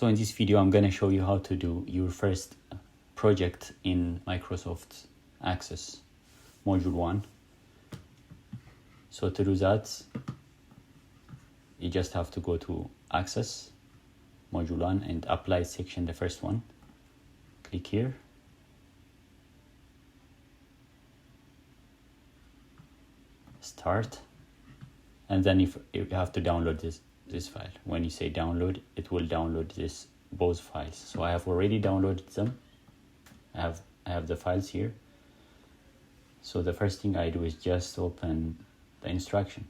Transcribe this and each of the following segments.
So in this video, I'm going to show you how to do your first project in Microsoft Access Module 1. So to do that, you just have to go to Access Module 1 and Apply section, the first one. Click here. Start. And then if you have to download this file. When you say download, it will download both files. So I have already downloaded them. I have the files here. So the first thing I do is just open the instruction.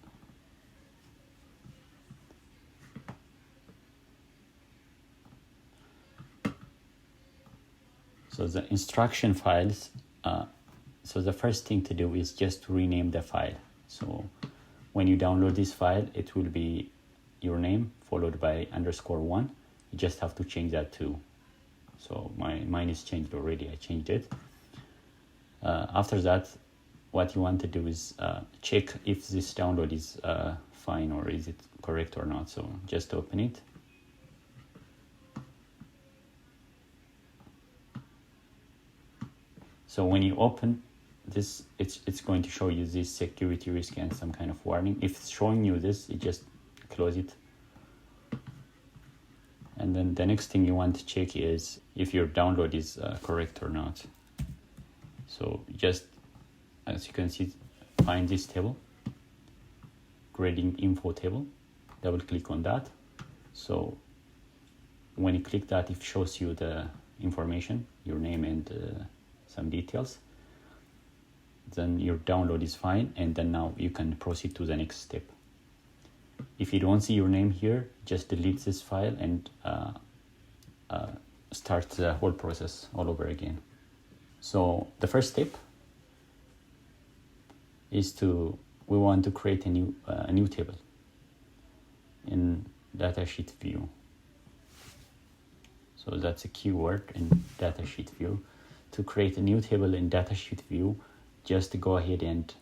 So the instruction files, so the first thing to do is just to rename the file. So when you download this file, it will be your name followed by _1. You just have to change that too. So mine is changed already. I changed it. After that, what you want to do is check if this download is fine or is it correct or not. So just open it. So when you open this, it's going to show you this security risk and some kind of warning. If it's showing you this, you just close it. And then the next thing you want to check is if your download is correct or not. So just, as you can see, find this table, grading info table, double click on that. So when you click that, it shows you the information, your name and some details. Then your download is fine, and then now you can proceed to the next step. If you don't see your name here, just delete this file and start the whole process all over again. So the first step is we want to create a new table in datasheet view. So that's a keyword in datasheet view. To create a new table in datasheet view, just go ahead and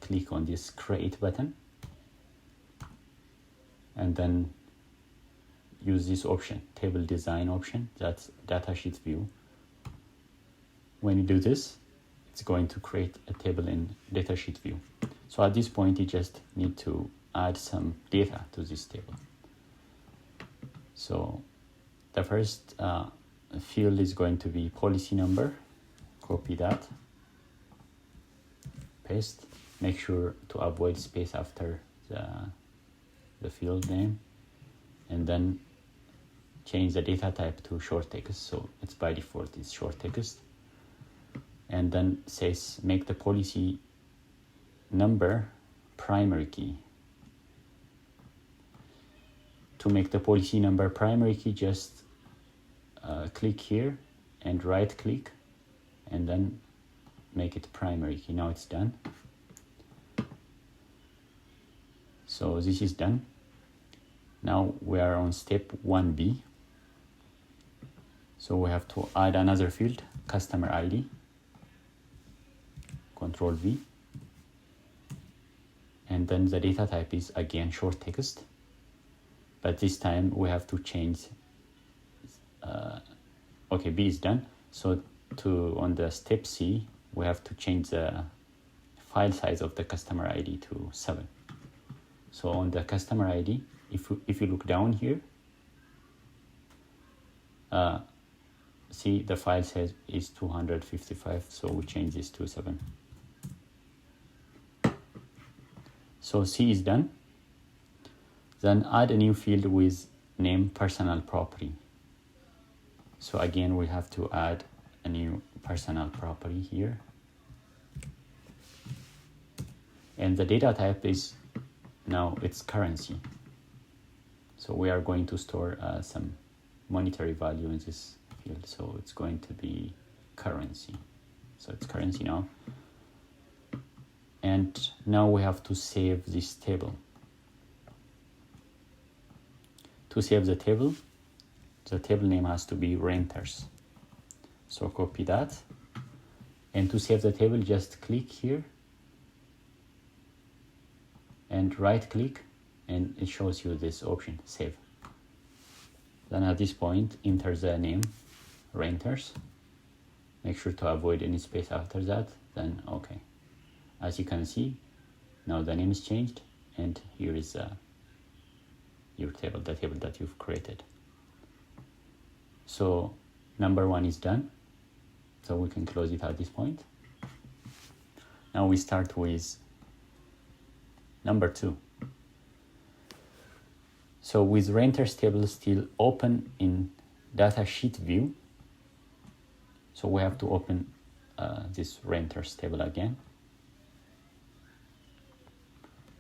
click on this create button and then use this option, table design option, that's datasheet view. When you do this, it's going to create a table in datasheet view. So at this point, you just need to add some data to this table. So the first field is going to be policy number. Copy that, paste, make sure to avoid space after the field name, and then change the data type to short text. So it's by default it's short text. And then says make the policy number primary key. To make the policy number primary key, just click here and right click and then make it primary key. Now it's done. So this is done. Now we are on step 1B. So we have to add another field, customer ID. Control V. And then the data type is again short text. But this time we have to change. Okay, B is done. So on the step C, we have to change the file size of the customer ID to 7. So on the customer ID, if you look down here, see the file size is 255, so we change this to 7. So C is done. Then add a new field with name personal property. So again, we have to add a new personal property here. And the data type is, now it's currency. So we are going to store some monetary value in this field. So it's going to be currency. So it's currency now. And now we have to save this table. To save the table name has to be renters. So copy that. And to save the table, just click here and right click, and it shows you this option, save. Then at this point, enter the name, renters. Make sure to avoid any space after that, then okay. As you can see, now the name is changed, and here is your table, the table that you've created. So number 1 is done, so we can close it at this point. Now we start with number 2. So with renters table still open in datasheet view, so we have to open this renters table again.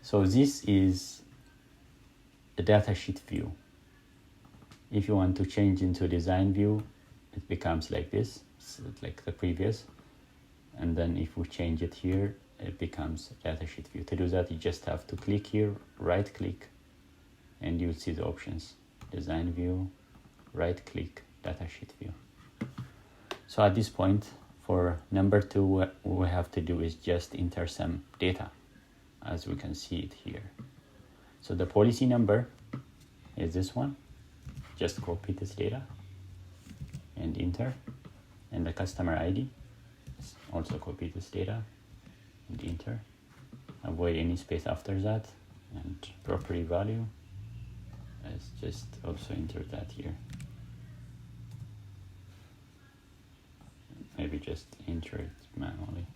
So this is the datasheet view. If you want to change into design view, it becomes like this, so like the previous. And then if we change it here, it becomes datasheet view. To do that, you just have to click here, right click, and you'll see the options. Design view, right click, datasheet view. So at this point, for number 2, what we have to do is just enter some data, as we can see it here. So the policy number is this one. Just copy this data and enter. And the customer ID, also copy this data and enter. Avoid any space after that. And property value, let's just also enter that here. Maybe just enter it manually.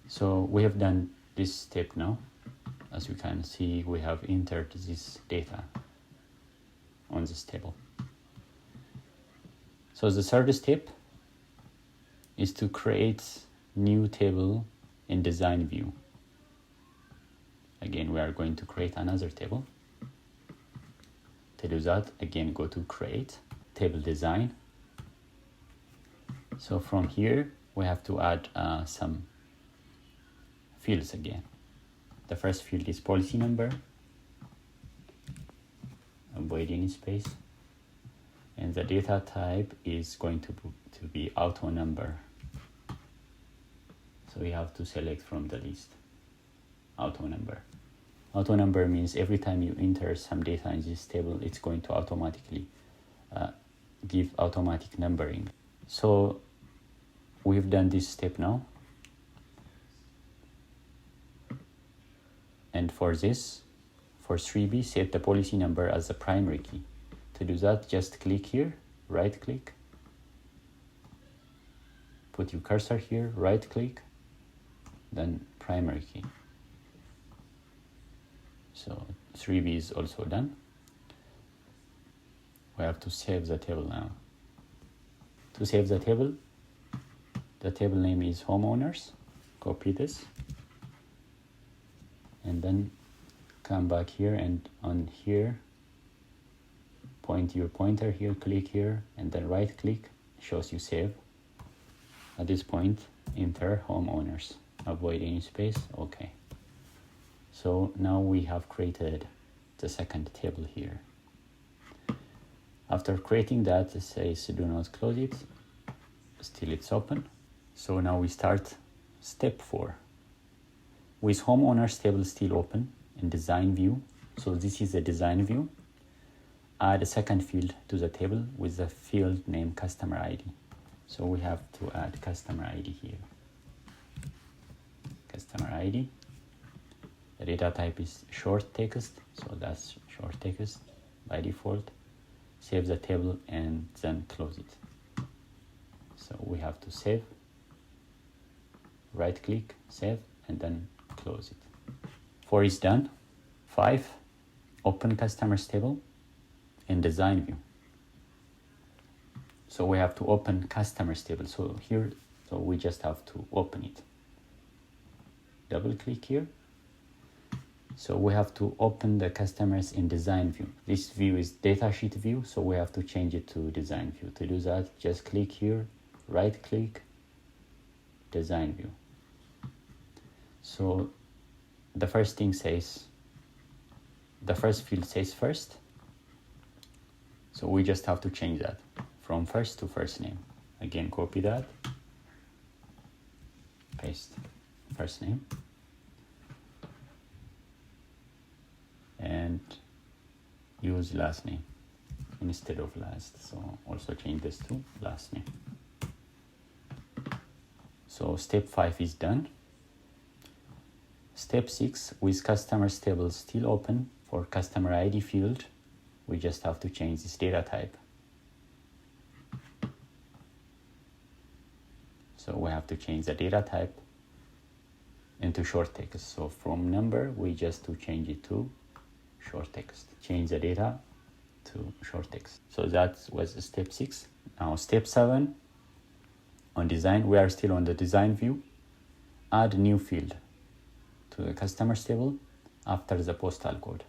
So we have done this step now. As you can see, we have entered this data on this table. So the third step is to create new table in design view. Again, we are going to create another table. To do that, again, go to create, table design. So from here, we have to add some fields again. The first field is policy number. Avoid any space. And the data type is going to be auto number. So we have to select from the list, auto number. Auto number means every time you enter some data in this table, it's going to automatically give automatic numbering. So we've done this step now. And for this, for 3B, set the policy number as the primary key. To do that, just click here, right click. Put your cursor here, right click, then primary key. So 3B is also done. We have to save the table now. To save the table name is homeowners. Copy this. And then come back here, and on here, point your pointer here, click here, and then right click, shows you save. At this point, enter homeowners. Avoid any space, okay. So now we have created the second table here. After creating that, it says do not close it. Still it's open. So now we start step 4. With homeowners table still open in design view. So this is the design view. Add a second field to the table with the field name customer ID. So we have to add customer ID here. Customer ID. The data type is short text, so that's short text by default. Save the table and then close it. So we have to save, right click, save, and then close it. 4 is done. 5, open customers table in design view. So we have to open customers table. So here, so we just have to open it. Double click here. So we have to open the customers in design view. This view is datasheet view, so we have to change it to design view. To do that, just click here, right click, design view. So the first thing says, the first field says first. So we just have to change that from first to first name. Again, copy that. paste first name and use last name instead of last. So also change this to last name. So step 5 is done. Step 6, with customers table still open for customer ID field, we just have to change this data type. So we have to change the data type into short text. So from number, we just to change it to short text. Change the data to short text. So that was step 6. Now step 7 on design, we are still on the design view. Add a new field to the customers table after the postal code.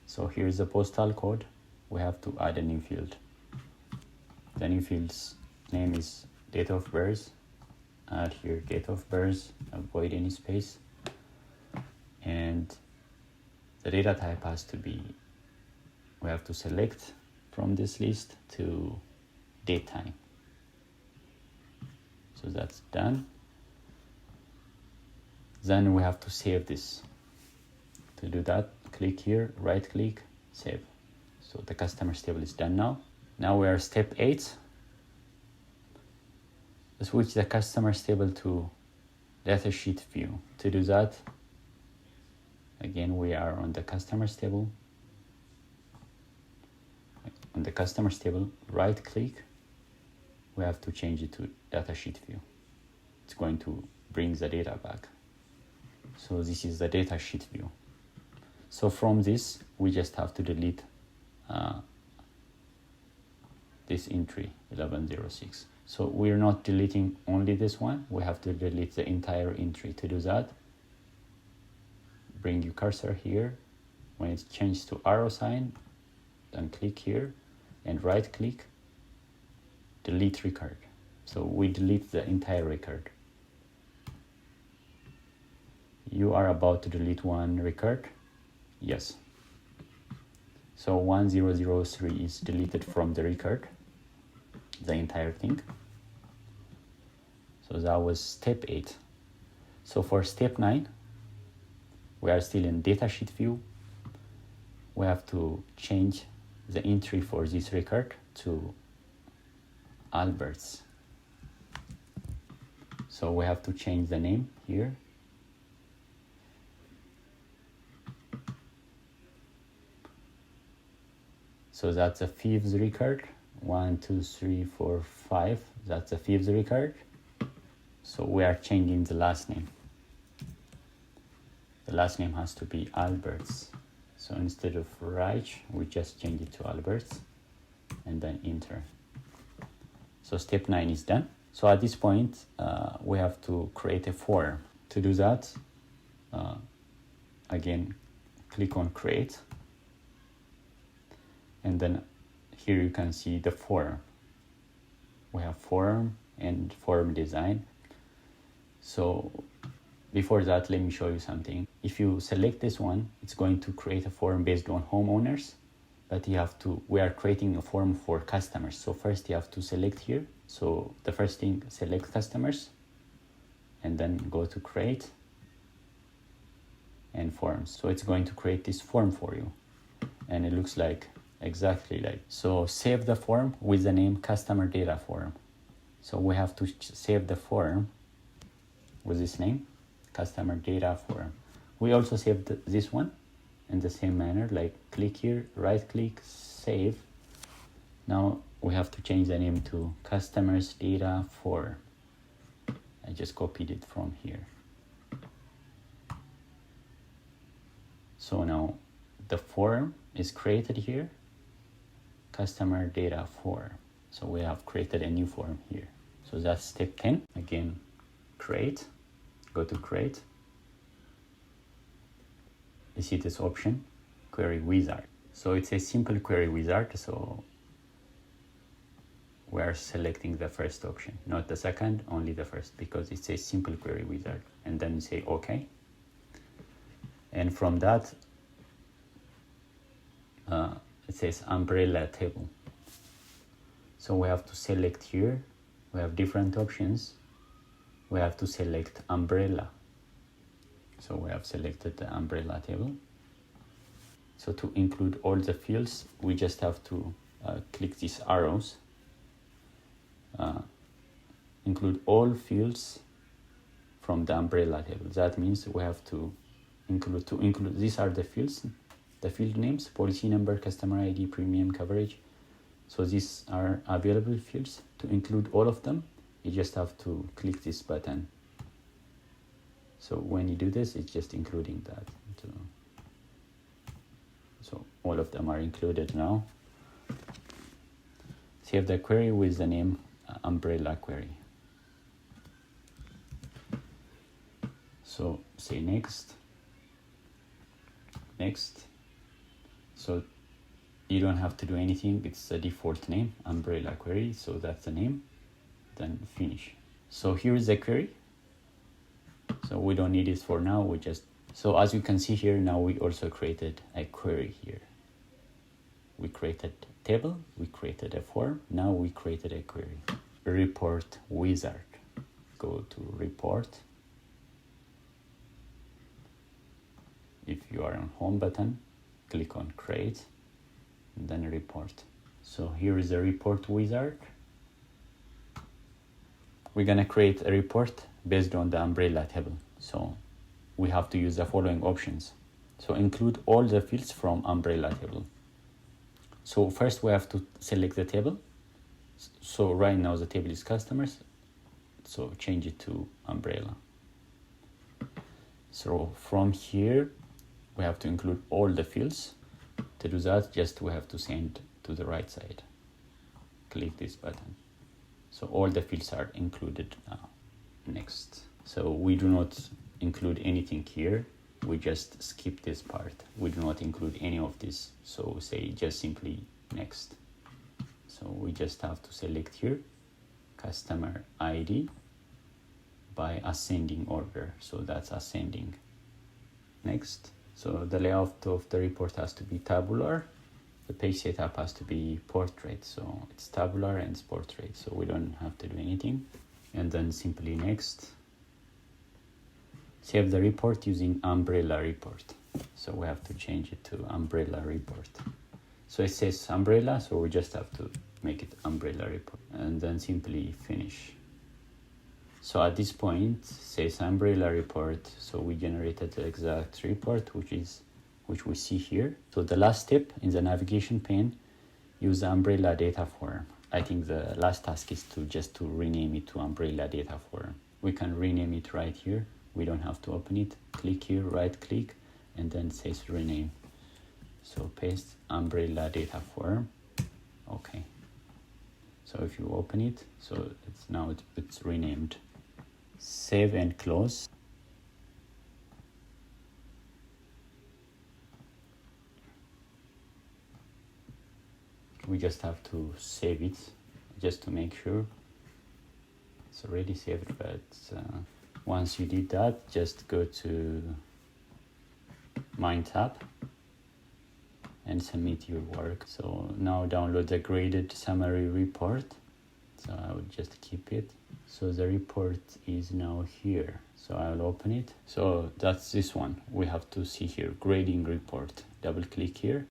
So here's the postal code. We have to add a new field. The new field's name is date of birth. Add here date of birth, avoid any space. And the data type has to be, we have to select from this list to date time. So that's done. Then we have to save this. To do that, click here, right click, save. So the customers table is done now. Now we are step 8. Switch the customers table to datasheet view. To do that, again, we are on the customers table. On the customers table, right click, we have to change it to datasheet view. It's going to bring the data back. So this is the datasheet view. So from this, we just have to delete this entry 1106. So we're not deleting only this one, we have to delete the entire entry. To do that, bring your cursor here. When it's changed to arrow sign, then click here and right click, delete record. So we delete the entire record. You are about to delete one record? Yes. So 1003 is deleted from the record, the entire thing. So that was step 8. So for step 9, we are still in datasheet view. We have to change the entry for this record to Albert's. So we have to change the name here. So that's the 5th record. 1, 2, 3, 4, 5. That's the 5th record. So we are changing the last name. The last name has to be Albert's. So instead of Reich, we just change it to Albert's and then enter. So step 9 is done. So at this point, we have to create a form. To do that, again, click on create. And then here you can see the form. We have form and form design. So before that, let me show you something. If you select this one, it's going to create a form based on homeowners, but we are creating a form for customers. So first you have to select here. So the first thing, select customers, and then go to create and forms. So it's going to create this form for you. And it looks like exactly like, so save the form with the name customer data form. So we have to save the form with this name, customer data form. We also saved this one in the same manner, like click here, right click, save. Now we have to change the name to customers data form. I just copied it from here. So now the form is created here, customer data form. So we have created a new form here. So that's step 10. Again, create, go to create. You see this option, query wizard. So it's a simple query wizard. So we are selecting the first option, not the second, only the first, because it's a simple query wizard. And then you say OK. And from that, it says umbrella table. So we have to select here. We have different options. we have to select umbrella. So we have selected the umbrella table. So to include all the fields, we just have to click these arrows. Include all fields from the umbrella table. That means we have to include these are the fields, the field names, policy number, customer ID, premium coverage. So these are available fields. To include all of them, you just have to click this button. So when you do this, it's just including that. So all of them are included now. Save the query with the name umbrella query. So say next. Next. So you don't have to do anything. It's the default name, umbrella query. So that's the name. Then finish. So here is the query. So we don't need it for now. So as you can see here, now we also created a query here. We created a table, we created a form, now we created a query. Report wizard. Go to report. If you are on home button, click on create, and then report. So here is the report wizard. We're gonna create a report based on the umbrella table. So we have to use the following options. So include all the fields from umbrella table. So first we have to select the table. So right now the table is customers. So change it to umbrella. So from here, we have to include all the fields. To do that, we have to send to the right side. Click this button. So all the fields are included now. Next. So we do not include anything here. We just skip this part. We do not include any of this. So say just simply next. So we just have to select here customer ID by ascending order. So that's ascending. Next. So the layout of the report has to be tabular. The page setup has to be portrait. So it's tabular and it's portrait. So we don't have to do anything. And then simply next. Save the report using umbrella report. So we have to change it to umbrella report. So it says umbrella, so we just have to make it umbrella report and then simply finish. So at this point, says umbrella report. So we generated the exact report, which we see here. So the last step in the navigation pane, use the umbrella data form. I think the last task is to rename it to umbrella data form. We can rename it right here. We don't have to open it. Click here, right click, and then says rename. So paste umbrella data form. Okay. So if you open it, so it's renamed. Save and close. We just have to save it just to make sure it's already saved, but once you did that, just go to MindTap and submit your work. So now download the graded summary report. So I would just keep it. So the report is now here. So I'll open it. So that's this one. We have to see here, grading report. Double click here.